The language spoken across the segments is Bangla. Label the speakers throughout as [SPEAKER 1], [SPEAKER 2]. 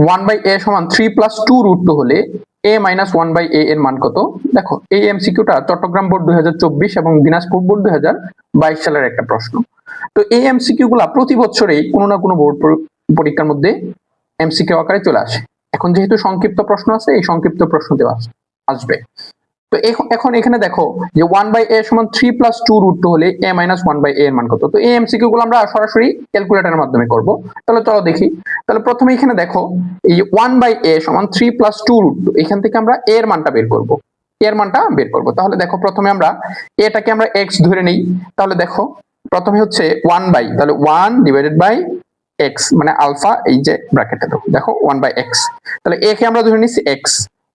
[SPEAKER 1] 1/a সমান 3+2√2 হলে a - 1/a এর মান কত? দেখো এই এমসিকিউটা চট্টগ্রাম বোর্ড 2024 এবং দিনাজপুর বোর্ড 2022 সালের একটা প্রশ্ন। তো এই এমসিকিউ গুলা প্রতি বছরেই কোনো না কোনো বোর্ড পরীক্ষার মধ্যে এমসিকিউ আকারে চলে আসে। এখন যেহেতু সংক্ষিপ্ত প্রশ্ন আছে, এই সংক্ষিপ্ত প্রশ্ন দেওয়া আসবে। তো এখন এখানে দেখো যে 1/a সমান 3+2√2 হলে a - 1/a এর মান কত? তো এই এমসিকিউ গুলো আমরা সরাসরি ক্যালকুলেটরের মাধ্যমে করব। তাহলে চলো দেখি। তাহলে প্রথমে এখানে দেখো এই 1/a সমান 3+2√2, এখান থেকে আমরা a এর মানটা বের করব। এর মানটা বের করব। তাহলে দেখো প্রথমে আমরা এটাকে আমরা x ধরে নেই। তাহলে দেখো প্রথমে হচ্ছে 1/, তাহলে 1/x মানে আলফা, এই যে ব্র্যাকেটে দেখো 1/x, তাহলে a কে আমরা ধরে নিচ্ছি x,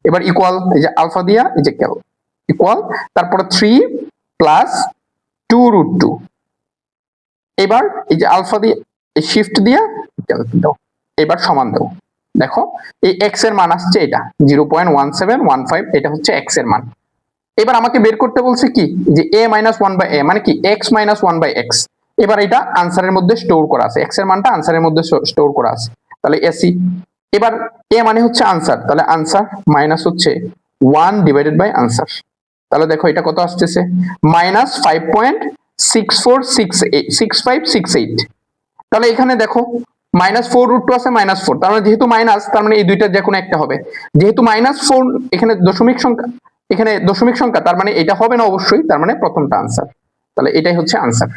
[SPEAKER 1] এবার ইকুয়াল এই যে আলফা দিয়া এই যে ক্যাল ইকুয়াল, তারপরে 3 প্লাস 2√2, এবার এই যে আলফা দিয়ে এই শিফট দিয়া ক্যাল দাও, এবার সমান দাও। দেখো এই x এর মান আসছে এটা 0.1715, এটা হচ্ছে x এর মান। এবার আমাকে বের করতে বলছে কি যে a - 1/a মানে কি x - 1/x। এবার এটা আনসারের মধ্যে স্টোর করা আছে, x এর মানটা আনসারের মধ্যে স্টোর করা আছে, তাহলে এসি। এবার a মানে হচ্ছে আনসার, তাহলে আনসার মাইনাস হচ্ছে 1 ডিভাইডেড বাই আনসার। তাহলে দেখো এটা কত আসতেছে -5.6568। তাহলে এখানে দেখো -4√2 আছে, -4, তার মানে যেহেতু মাইনাস, তার মানে এই দুইটার যে কোনো একটা হবে। যেহেতু -4 এখানে দশমিক সংখ্যা, তার মানে এটা হবে না অবশ্যই, তার মানে প্রথমটা আনসার। তাহলে এটাই হচ্ছে আনসার।